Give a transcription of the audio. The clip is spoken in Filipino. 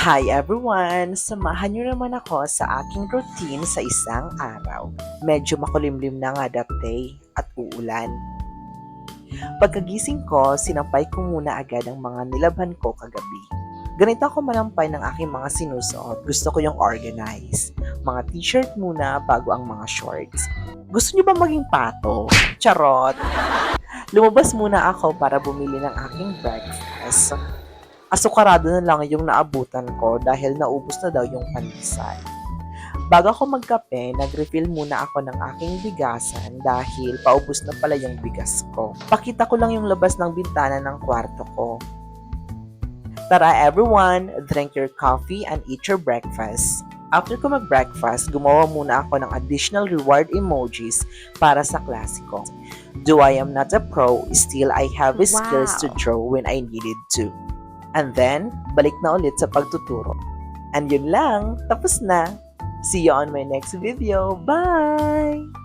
Hi everyone! Samahan niyo naman ako sa aking routine sa isang araw. Medyo makulimlim na nga that day at uulan. Pagkagising ko, sinampay ko muna agad ang mga nilabhan ko kagabi. Ganito ako malampay ng aking mga sinusuot. Gusto ko yung organize. Mga t-shirt muna bago ang mga shorts. Gusto niyo ba maging pato? Charot! Lumabas muna ako para bumili ng aking breakfast. Asukarado na lang yung naabutan ko dahil naubos na daw yung pandesal. Bago ako magkape, nag-refill muna ako ng aking bigasan dahil paubos na pala yung bigas ko. Pakita ko lang yung labas ng bintana ng kwarto ko. Tara everyone, drink your coffee and eat your breakfast. After ko mag-breakfast, gumawa muna ako ng additional reward emojis para sa klase ko. Though I am not a pro, still I have skills to draw when I needed to. And then, balik na ulit sa pagtuturo. And yun lang, tapos na. See you on my next video. Bye!